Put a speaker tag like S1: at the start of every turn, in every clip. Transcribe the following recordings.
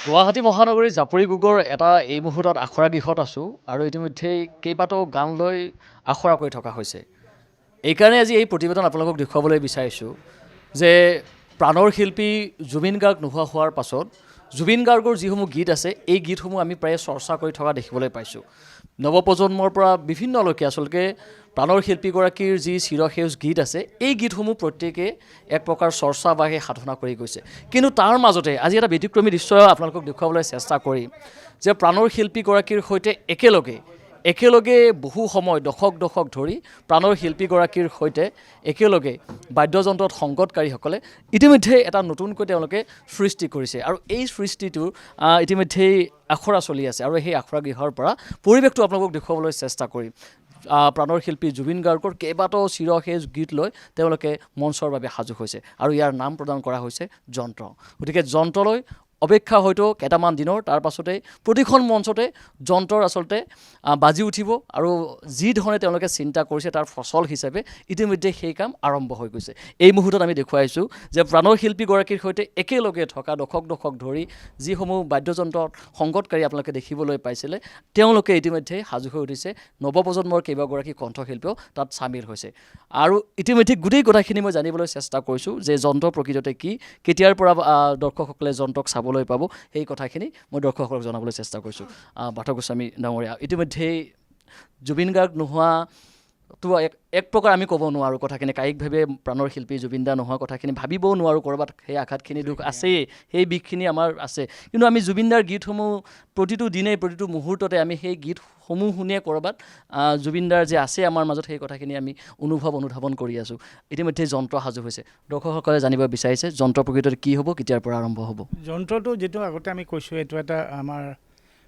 S1: গুৱাহাটী মহানগৰীৰ জাপৰিগোগৰ এটা এই মুহূৰ্তত আখৰা গৃহত আছোঁ আৰু ইতিমধ্যেই কেইবাটাও গান লৈ আখৰা কৰি থকা হৈছে। এইকাৰণে আজি এই প্ৰতিবেদন আপোনালোকক দেখুৱাবলৈ বিচাৰিছোঁ যে প্ৰাণৰ শিল্পী জুবিন গাৰ্গ নোহোৱা হোৱাৰ পাছত জুবিন গাৰ্গৰ যিসমূহ গীত আছে এই গীতসমূহ আমি প্ৰায়ে চৰ্চা কৰি থকা দেখিবলৈ পাইছোঁ। নৱপ্ৰজন্মৰ পৰা বিভিন্ন লোকে আচলতে প্ৰাণৰ শিল্পীগৰাকীৰ যি চিৰসেউজ গীত আছে এই গীতসমূহ প্ৰত্যেকে এক প্ৰকাৰ চৰ্চা বা সেই সাধনা কৰি গৈছে। কিন্তু তাৰ মাজতে আজি এটা ব্যতিক্ৰমী দৃশ্য আপোনালোকক দেখুৱাবলৈ চেষ্টা কৰিম যে প্ৰাণৰ শিল্পীগৰাকীৰ সৈতে একেলগে বহু সময় দশক ধৰি প্ৰাণৰ শিল্পীগৰাকীৰ সৈতে একেলগে বাদ্যযন্ত্ৰত সংগতকাৰীসকলে ইতিমধ্যে এটা নতুনকৈ তেওঁলোকে সৃষ্টি কৰিছে আৰু এই সৃষ্টিটো ইতিমধ্যেই আখৰা চলি আছে আৰু সেই আখৰা গৃহৰ পৰা পৰিৱেশটো আপোনালোকক দেখুৱাবলৈ চেষ্টা কৰিম। প্ৰাণৰ শিল্পী জুবিন গাৰ্গৰ কেইবাটাও চিৰসেউজ গীত লৈ তেওঁলোকে মঞ্চৰ বাবে সাজু হৈছে আৰু ইয়াৰ নাম প্ৰদান কৰা হৈছে যন্ত্ৰ। গতিকে যন্ত্ৰলৈ অপেক্ষা হয়তো কেইটামান দিনৰ, তাৰ পাছতে প্ৰতিখন মঞ্চতে যন্ত্ৰৰ আচলতে বাজি উঠিব আৰু যি ধৰণে তেওঁলোকে চিন্তা কৰিছে তাৰ ফচল হিচাপে ইতিমধ্যে সেই কাম আৰম্ভ হৈ গৈছে। এই মুহূৰ্তত আমি দেখুৱাইছোঁ যে প্ৰাণৰ শিল্পীগৰাকীৰ সৈতে একেলগে থকা দশক ধৰি যিসমূহ বাদ্যযন্ত্ৰত সংগতকাৰী আপোনালোকে দেখিবলৈ পাইছিলে তেওঁলোকে ইতিমধ্যে সাজু হৈ উঠিছে। নৱপ্ৰজন্মৰ কেইবাগৰাকী কণ্ঠশিল্পীও তাত চামিল হৈছে আৰু ইতিমধ্যে গোটেই কথাখিনি মই জানিবলৈ চেষ্টা কৰিছোঁ যে যন্ত্ৰ প্ৰকৃততে কি, কেতিয়াৰ পৰা দৰ্শকসকলে যন্ত্ৰক চাবলৈ পাব, সেই কথাখিনি মই দৰ্শকসকলক জনাবলৈ চেষ্টা কৰিছোঁ। পাৰ্থ গোস্বামী ডাঙৰীয়া, ইতিমধ্যেই জুবিন গাৰ্গ নোহোৱাটো এক প্ৰকাৰ আমি ক'ব নোৱাৰোঁ কথাখিনি, কায়িকভাৱে প্ৰাণৰ শিল্পী জুবিন দা নোহোৱা কথাখিনি ভাবিবও নোৱাৰোঁ। ক'ৰবাত সেই আঘাতখিনি দুখ আছেই, সেই বিষখিনি আমাৰ আছে, কিন্তু আমি জুবিন দাৰ গীতসমূহ প্ৰতিটো দিনেই প্ৰতিটো মুহূৰ্ততে আমি সেই গীতসমূহ শুনিয়ে ক'ৰবাত জুবিন দাৰ যে আছে আমাৰ মাজত সেই কথাখিনি আমি অনুধাৱন কৰি আছোঁ। ইতিমধ্যে যন্ত্ৰ সাজু হৈছে, দৰ্শকসকলে জানিব বিচাৰিছে যন্ত্ৰ প্ৰকৃততে কি হ'ব, কেতিয়াৰ পৰা আৰম্ভ হ'ব।
S2: যন্ত্ৰটো যিটো আগতে আমি কৈছোঁ এইটো এটা আমাৰ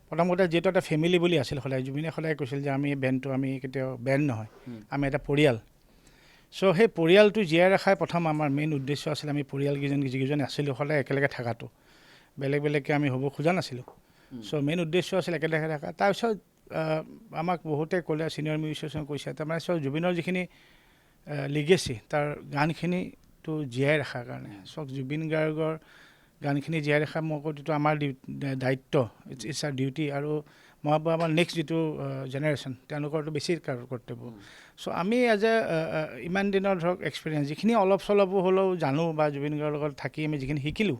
S2: প্ৰথমতে যিহেতু এটা ফেমিলি বুলি আছিল, সদায় জুবিনে সদায় কৈছিল যে আমি বেণ্ডটো আমি কেতিয়াও বেণ্ড নহয়, আমি এটা পৰিয়াল। চ' সেই পৰিয়ালটো জীয়াই ৰখাই প্ৰথম আমাৰ মেইন উদ্দেশ্য আছিল। আমি পৰিয়ালকেইজন যিকেইজন আছিলোঁ সদায় একেলগে থকাটো, বেলেগকৈ আমি হ'ব খোজা নাছিলোঁ। চ' মেইন উদ্দেশ্য আছিল একেলগে থকা। তাৰপিছত আমাক বহুতে ক'লে, ছিনিয়ৰ মিউজিচিয়ানে কৈছে, তাৰমানে চ' জুবিনৰ যিখিনি লিগেচি তাৰ গানখিনিটো জীয়াই ৰখাৰ কাৰণে, চ' জুবিন গাৰ্গৰ গানখিনি জীয়াই ৰখা মই কওঁ এইটো আমাৰ দায়িত্ব, ইটছ আৰ ডিউটি। আৰু মই ভাবোঁ আমাৰ নেক্সট যিটো জেনেৰেশ্যন তেওঁলোকৰতো বেছি কৰ্তব্য। চ' আমি এজ ইমান দিনৰ ধৰক এক্সপিৰিয়েঞ্চ যিখিনি অলপ চলপো হ'লেও জানো বা জুবিন গাৰ্গৰ লগত থাকি আমি যিখিনি শিকিলোঁ,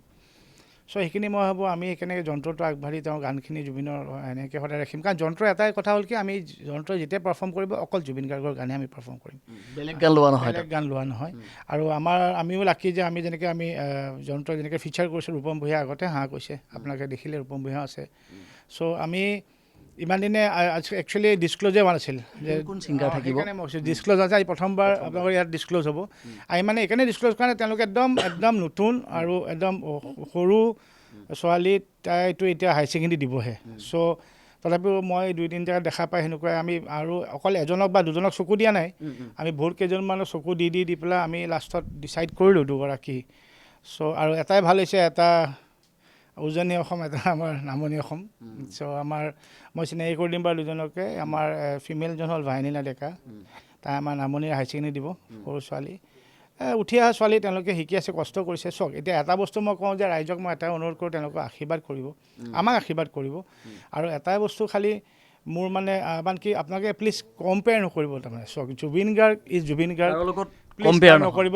S2: চ' সেইখিনি মই ভাবোঁ আমি কেনেকৈ যন্ত্ৰটো আগবাঢ়ি তেওঁ গানখিনি জুবিনৰ এনেকৈ সদায় ৰাখিম। কাৰণ যন্ত্ৰৰ এটাই কথা হ'ল কি, আমি যন্ত্ৰ যেতিয়া পাৰফৰ্ম কৰিব অকল জুবিন গাৰ্গৰ গানে আমি পাৰফৰ্ম কৰিম, বেলেগ গান লোৱা নহয়। আৰু আমিও লাকি যে আমি যেনেকৈ আমি যন্ত্ৰ যেনেকৈ ফিচাৰ কৰিছোঁ, ৰূপম ভূঞা আগতে কৈছে, আপোনালোকে দেখিলে ৰূপম ভূঞা আছে। চ' আমি ইমান দিনে একচুৱেলি ডিছক্ল'জে হোৱা নাছিল যে
S1: কোন ছিংগাৰ থাকিব,
S2: ডিছক্ল'জ আছে। আজি প্ৰথমবাৰ আপোনালোকৰ ইয়াত ডিছক্ল'জ হ'ব। আমি মানে এইকাৰণে ডিছক্ল'জ কাৰণে তেওঁলোকে একদম নতুন আৰু একদম সৰু ছোৱালী, তাইতো এতিয়া হাই ছেকেণ্ডেৰী দিবহে। চ' তথাপিও মই 2-3 জেগাত দেখা পাই সেনেকুৱাই আমি আৰু অকল এজনক বা দুজনক চকু দিয়া নাই, আমি বহুত কেইজনমানক চকু দি পেলাই আমি লাষ্টত ডিচাইড কৰিলোঁ দুগৰাকী। চ' আৰু এটাই ভাল হৈছে, এটা উজনি অসম, এটা আমাৰ নামনি অসম। চ' মই চিনাকি কৰি দিম বাৰু দুজনকে। আমাৰ ফিমেলজন হ'ল ভাইনিনা ডেকা, তাই আমাৰ নামনিৰ হাই ছেকেণ্ডেৰী দিব, সৰু ছোৱালী, উঠি অহা ছোৱালী। তেওঁলোকে শিকি আছে, কষ্ট কৰিছে। চক এতিয়া এটা বস্তু মই কওঁ যে ৰাইজক মই এটাই অনুৰোধ কৰোঁ, তেওঁলোকক আশীৰ্বাদ কৰিব, আমাক আশীৰ্বাদ কৰিব। আৰু এটাই বস্তু খালী মোৰ মানে কি, আপোনালোকে প্লিজ কম্পেয়াৰ নকৰিব। তাৰমানে চক জুবিন গাৰ্গ ইজ জুবিন গাৰ্গ, কম্পেয়াৰ নকৰিব।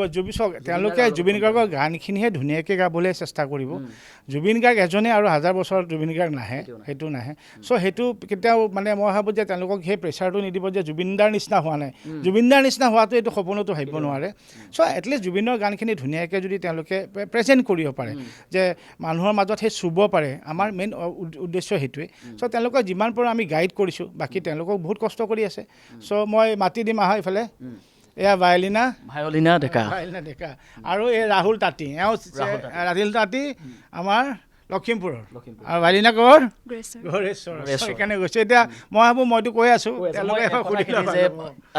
S2: তেওঁলোকে জুবিন গাৰ্গৰ গানখিনিহে ধুনীয়াকৈ গাবলৈ চেষ্টা কৰিব। জুবিন গাৰ্গ এজনে আৰু 1000 বছৰত জুবিন গাৰ্গ নাহে, সেইটো নাহে। চ' সেইটো কেতিয়াও মানে মই ভাবোঁ যে তেওঁলোকক সেই প্ৰেছাৰটো নিদিব যে জুবিনদাৰ নিচিনা হোৱা নাই, জুবিনদাৰ নিচিনা হোৱাটো এইটো সপোনতো ভাবিব নোৱাৰে। চ' এটলিষ্ট জুবিনৰ গানখিনি ধুনীয়াকৈ যদি তেওঁলোকে প্ৰেজেণ্ট কৰিব পাৰে, যে মানুহৰ মাজত সেই চুব পাৰে, আমাৰ মেইন উদ্দেশ্য সেইটোৱে। চ' তেওঁলোকক যিমান পাৰোঁ আমি গাইড কৰিছোঁ, বাকী তেওঁলোকক বহুত কষ্ট কৰি আছে। চ' মই মাতি দিম এইফালে, এয়া ভায়লিনা ডেকা আৰু এই ৰাহুল তাঁতী, ৰাহুল তাঁতী আমাৰ লখিমপুৰৰ, আৰু ভায়লিনা ক'ৰ, গড়েশ্বৰ। সেইকাৰণে গৈছে। এতিয়া মই ভাবোঁ, মইতো কৈ আছোঁ,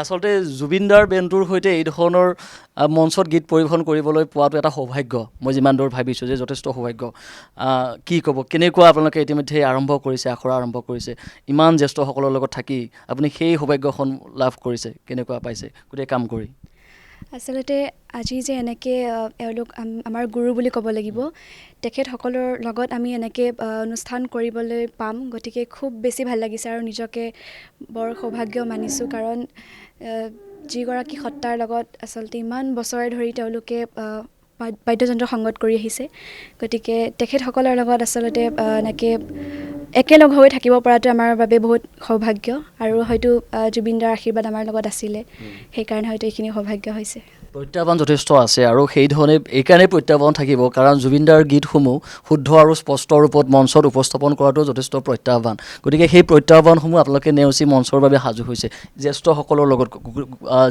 S1: আচলতে জুবিন দাৰ বেণ্ডটোৰ সৈতে এই ধৰণৰ মঞ্চত গীত পৰিৱেশন কৰিবলৈ পোৱাটো এটা সৌভাগ্য। মই যিমান দূৰ ভাবিছোঁ যে যথেষ্ট সৌভাগ্য। কি ক'ব, কেনেকুৱা আপোনালোকে ইতিমধ্যে আৰম্ভ কৰিছে, আখৰা আৰম্ভ কৰিছে, ইমান জ্যেষ্ঠসকলৰ লগত থাকি আপুনি সেই সৌভাগ্যখন লাভ কৰিছে, কেনেকুৱা পাইছে গোটেই কাম কৰি?
S3: আচলতে আজি যে এনেকৈ এওঁলোক আমাৰ গুৰু বুলি ক'ব লাগিব, তেখেতসকলৰ লগত আমি এনেকৈ অনুষ্ঠান কৰিবলৈ পাম, গতিকে খুব বেছি ভাল লাগিছে আৰু নিজকে বৰ সৌভাগ্য মানিছোঁ। কাৰণ যিগৰাকী সত্তাৰ লগত আচলতে ইমান বছৰে ধৰি তেওঁলোকে বাদ্যযন্ত্ৰ সংগত কৰি আহিছে, গতিকে তেখেতসকলৰ লগত আচলতে এনেকৈ একেলগ হৈ থাকিব পৰাটো আমাৰ বাবে বহুত সৌভাগ্য। আৰু হয়তো জুবিনদাৰ আশীৰ্বাদ আমাৰ লগত আছিলে, সেইকাৰণে হয়তো এইখিনি সৌভাগ্য হৈছে।
S1: প্ৰত্যাহ্বান যথেষ্ট আছে আৰু সেই ধৰণে এইকাৰণেই প্ৰত্যাহ্বান থাকিব, কাৰণ জুবিনদাৰ গীতসমূহ শুদ্ধ আৰু স্পষ্ট ৰূপত মঞ্চত উপস্থাপন কৰাটো যথেষ্ট প্ৰত্যাহ্বান। গতিকে সেই প্ৰত্যাহ্বানসমূহ আপোনালোকে নেওচি মঞ্চৰ বাবে সাজু হৈছে। জ্যেষ্ঠসকলৰ লগত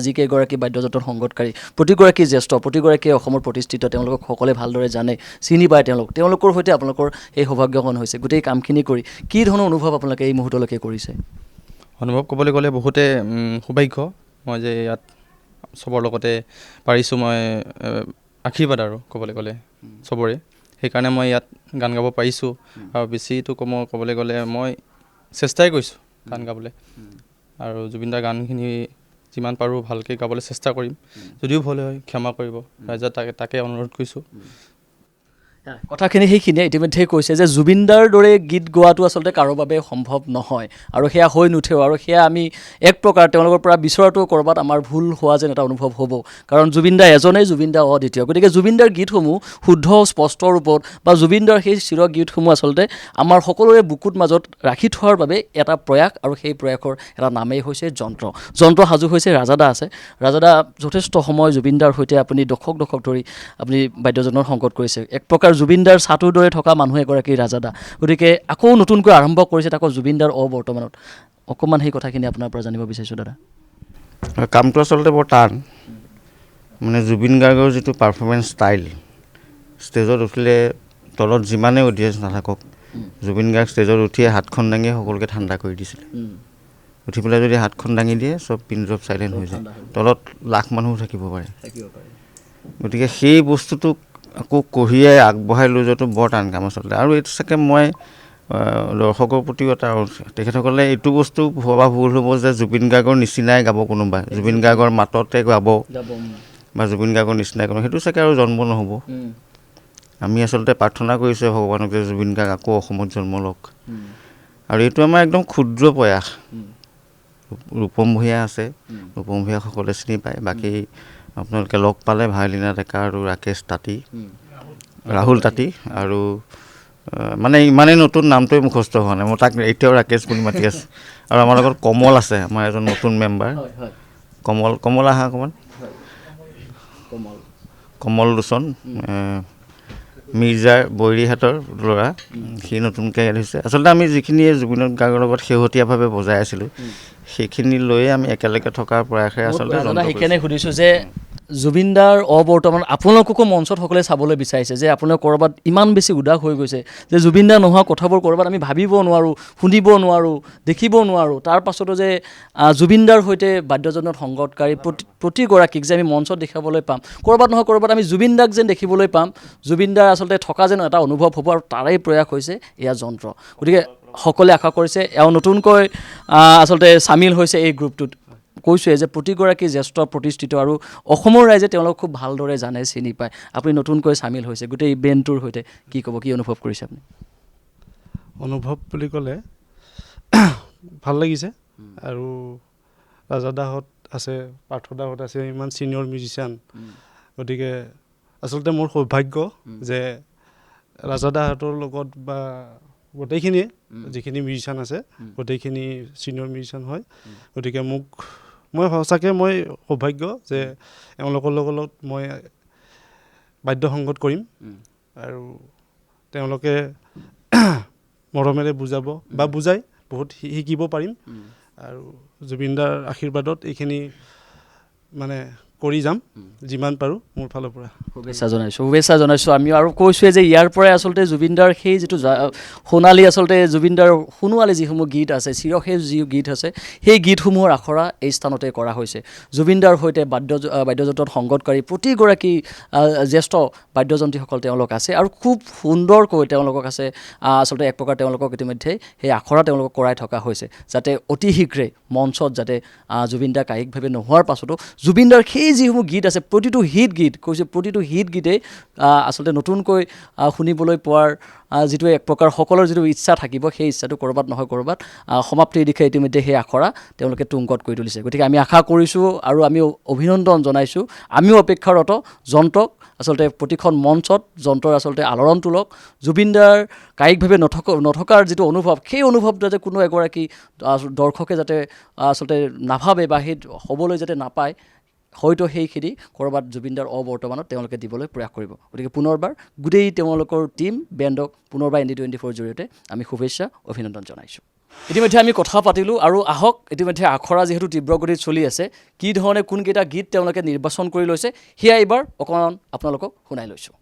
S1: যিকেইগৰাকী বাদ্যযন্ত্ৰ সংগীতকাৰী, প্ৰতিগৰাকী জ্যেষ্ঠ, প্ৰতিগৰাকীয়ে অসমৰ প্ৰতিষ্ঠিত, তেওঁলোকক সকলোৱে ভালদৰে জানে, চিনি পায় তেওঁলোকৰ সৈতে আপোনালোকৰ এই সৌভাগ্যকণ হৈছে। গোটেই কামখিনি কৰি কি ধৰণৰ অনুভৱ আপোনালোকে এই মুহূৰ্তলৈকে কৰিছে?
S4: অনুভৱ ক'বলৈ গ'লে বহুতে সৌভাগ্য, মই যে ইয়াত চবৰ লগতে পাৰিছোঁ, মই আশীৰ্বাদ আৰু ক'বলৈ গ'লে চবৰে, সেইকাৰণে মই ইয়াত গান গাব পাৰিছোঁ। আৰু বেছিটো মই ক'বলৈ গ'লে মই চেষ্টাই কৰিছোঁ গান গাবলৈ, আৰু জুবিনদাৰ গানখিনি যিমান পাৰোঁ ভালকৈ গাবলৈ চেষ্টা কৰিম। যদিও ভুল হয় ক্ষমা কৰিব, ৰাইজক তাকে অনুৰোধ কৰিছোঁ।
S1: কথাখিনি সেইখিনিয়ে ইতিমধ্যেই কৈছে যে জুবিনদাৰ দৰে গীত গোৱাটো আচলতে কাৰো বাবে সম্ভৱ নহয়, আৰু সেয়া হৈ নুঠেও, আৰু সেয়া আমি এক প্ৰকাৰ তেওঁলোকৰ পৰা বিচৰাটো ক'ৰবাত আমাৰ ভুল হোৱা যেন এটা অনুভৱ হ'ব। কাৰণ জুবিনদা এজনেই, জুবিনদা অদ্বিতীয়। গতিকে জুবিনদাৰ গীতসমূহ শুদ্ধ স্পষ্ট ৰূপত বা জুবিনদাৰ সেই চিৰ গীতসমূহ আচলতে আমাৰ সকলোৰে বুকুত মাজত ৰাখি থোৱাৰ বাবে এটা প্ৰয়াস, আৰু সেই প্ৰয়াসৰ এটা নামেই হৈছে যন্ত্ৰ সাজু হৈছে। ৰাজাদা আছে, ৰাজাদা যথেষ্ট সময় জুবিনদাৰ সৈতে আপুনি দশক ধৰি আপুনি বাদ্যযন্ত্ৰ সংগত কৰিছে। এক প্ৰকাৰ জুবিনদাৰ ছাতুৰ দৰে থকা মানুহ এগৰাকী ৰাজাদা। গতিকে আকৌ নতুনকৈ আৰম্ভ কৰিছে তাকো জুবিনদাৰ বৰ্তমানত। অকণমান সেই কথাখিনি আপোনাৰ পৰা জানিব বিচাৰিছোঁ দাদা।
S5: কামটো আচলতে বৰ টান, মানে জুবিন গাৰ্গৰ যিটো পাৰফৰ্মেঞ্চ ষ্টাইল, ষ্টেজত উঠিলে তলত যিমানেই অডিয়েঞ্চ নাথাকক, জুবিন গাৰ্গ ষ্টেজত উঠিয়ে হাতখন দাঙি সকলোকে ঠাণ্ডা কৰি দিছিলে। উঠি পেলাই যদি হাতখন দাঙি দিয়ে চব পিন ড্ৰপ চাইলেণ্ট হৈ যায়, তলত লাখ মানুহো থাকিব পাৰে। গতিকে সেই বস্তুটোক আকৌ কঢ়িয়াই আগবঢ়াই লৈ যোৱাটো বৰ টান কাম আচলতে। আৰু এইটো চাগে মই দৰ্শকৰ প্ৰতিও এটা, তেখেতসকলে এইটো বস্তু ভবা ভুল হ'ব যে জুবিন গাৰ্গৰ নিচিনাই গাব কোনোবাই, জুবিন গাৰ্গৰ মাততে গাব বা জুবিন গাৰ্গৰ নিচিনাই গাব, সেইটো চাগে আৰু জন্ম নহ'ব। আমি আচলতে প্ৰাৰ্থনা কৰিছোঁ ভগৱানক যে জুবিন গাৰ্গ আকৌ অসমত জন্ম লওক। আৰু এইটো আমাৰ একদম ক্ষুদ্ৰ প্ৰয়াস। ৰূপম ভূঞা আছে, ৰূপম ভূঞা সকলোৱে চিনি পায়, বাকী আপোনালোকে লগ পালে ভায়লিনা ডেকা আৰু ৰাকেশ তাঁতী, ৰাহুল তাঁতী, আৰু মানে ইমানেই নতুন নামটোৱে মুখস্থ হোৱা নাই, মই তাক এতিয়াও ৰাকেশ বুলি মাতি আছোঁ। আৰু আমাৰ লগত কমল আছে, আমাৰ এজন নতুন মেম্বাৰ, কমল আহা অকণমান, কমল লোচন, মিৰ্জাৰ বৈৰীহাটৰ ল'ৰা, সি নতুনকৈ ইয়াত হৈছে। আচলতে আমি যিখিনি জুবিন গাৰ্গৰ লগত শেহতীয়াভাৱে বজাই আছিলোঁ, সেইখিনি লৈয়ে আমি একেলগে থকাৰ প্ৰয়াসে আচলতে
S1: সেইকাৰণে সুধিছোঁ যে জুবিনদাৰ বৰ্তমান আপোনালোককো মঞ্চত সকলোৱে চাবলৈ বিচাৰিছে যে আপোনালোক ক'ৰবাত ইমান বেছি উদাস হৈ গৈছে যে জুবিনদা নোহোৱা কথাবোৰ ক'ৰবাত আমি ভাবিব নোৱাৰোঁ, শুনিব নোৱাৰোঁ, দেখিব নোৱাৰোঁ। তাৰ পাছতো যে জুবিনদাৰ সৈতে বাদ্যযন্ত্ৰত সংগতকাৰী প্ৰতিগৰাকীক যে আমি মঞ্চত দেখাবলৈ পাম, ক'ৰবাত নহয় ক'ৰবাত আমি জুবিনদাক যেন দেখিবলৈ পাম, জুবিনদাৰ আচলতে থকা যেন এটা অনুভৱ হ'ব, আৰু তাৰেই প্ৰয়াস হৈছে এয়া যন্ত্ৰ। গতিকে সকলোৱে আশা কৰিছে এওঁ নতুনকৈ আচলতে চামিল হৈছে এই গ্ৰুপটোত। কৈছোঁৱে যে প্ৰতিগৰাকী জ্যেষ্ঠ প্ৰতিষ্ঠিত, আৰু অসমৰ ৰাইজে তেওঁলোক খুব ভালদৰে জানে, চিনি পায়। আপুনি নতুনকৈ চামিল হৈছে গোটেই বেণ্ডটোৰ সৈতে, কি ক'ব, কি অনুভৱ কৰিছে আপুনি?
S6: অনুভৱ বুলি ক'লে ভাল লাগিছে, আৰু ৰাজাদাহঁত আছে, পাৰ্থদাহঁত আছে, ইমান ছিনিয়ৰ মিউজিচিয়ান। গতিকে আচলতে মোৰ সৌভাগ্য যে ৰাজাদাহঁতৰ লগত বা গোটেইখিনিয়ে যিখিনি মিউজিচিয়ান আছে গোটেইখিনি ছিনিয়ৰ মিউজিচিয়ান হয়। গতিকে মই সঁচাকৈ সৌভাগ্য যে এওঁলোকৰ লগত মই বাদ্য সংগত কৰিম, আৰু তেওঁলোকে মৰমেৰে বুজাব বা বুজাই বহুত শিকিব পাৰিম, আৰু জুবিনদাৰ আশীৰ্বাদত এইখিনি মানে কৰি যাম যিমান পাৰোঁ মোৰ ফালৰ পৰা।
S1: শুভেচ্ছা জনাইছোঁ আমিও। আৰু কৈছোঁৱে যে ইয়াৰ পৰাই আচলতে জুবিনদাৰ সেই যিটো সোণালী, আচলতে জুবিনদাৰ সোণোৱালী যিসমূহ গীত আছে, চিৰসেউজ যি গীত আছে, সেই গীতসমূহৰ আখৰা এই স্থানতে কৰা হৈছে। জুবিনদাৰ সৈতে বাদ্যযন্ত্ৰত সংগতকাৰী প্ৰতিগৰাকী জ্যেষ্ঠ বাদ্যযন্ত্ৰীসকল তেওঁলোক আছে, আৰু খুব সুন্দৰকৈ তেওঁলোকক আছে আচলতে এক প্ৰকাৰ তেওঁলোকক ইতিমধ্যে সেই আখৰা তেওঁলোকক কৰাই থকা হৈছে, যাতে অতি শীঘ্ৰে মঞ্চত যাতে জুবিনদা কায়িকভাৱে নোহোৱাৰ পাছতো জুবিনদাৰ সেই এই যিসমূহ গীত আছে প্ৰতিটো হিট গীত কৈছোঁ প্ৰতিটো হিট গীতেই আচলতে নতুনকৈ শুনিবলৈ পোৱাৰ যিটো এক প্ৰকাৰ সকলৰ যিটো ইচ্ছা থাকিব সেই ইচ্ছাটো ক'ৰবাত নহয় ক'ৰবাত সমাপ্তিৰ দিশে ইতিমধ্যে সেই আখৰা তেওঁলোকে তুংগত কৰি তুলিছে গতিকে আমি আশা কৰিছোঁ আৰু আমি অভিনন্দন জনাইছোঁ আমিও অপেক্ষাৰত যন্ত্ৰক আচলতে প্ৰতিখন মঞ্চত যন্ত্ৰৰ আচলতে আলোড়ন তোলক জুবিনদাৰ কায়িকভাৱে নথকাৰ যিটো অনুভৱ সেই অনুভৱ যাতে কোনো এগৰাকী দৰ্শকে যাতে আচলতে নাভাবে বা সেই হ'বলৈ যাতে নাপায় হয়তো সেইখিনি ক'ৰবাত জুবিনদাৰ অবৰ্তমানত তেওঁলোকে দিবলৈ প্ৰয়াস কৰিব গতিকে পুনৰবাৰ গোটেই তেওঁলোকৰ টীম বেণ্ডক পুনৰবাৰ ND24 জৰিয়তে আমি শুভেচ্ছা অভিনন্দন জনাইছোঁ ইতিমধ্যে আমি কথা পাতিলোঁ আৰু আহক ইতিমধ্যে আখৰা যিহেতু তীব্ৰ গতিত চলি আছে কি ধৰণে কোনকেইটা গীত তেওঁলোকে নিৰ্বাচন কৰি লৈছে সেয়া এইবাৰ অকণমান আপোনালোকক শুনাই লৈছোঁ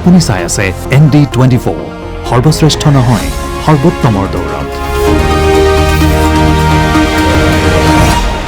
S7: আপুনি চাই আছে ND24 সৰ্বশ্ৰেষ্ঠ নহয় সৰ্বোত্তমৰ দৌৰত।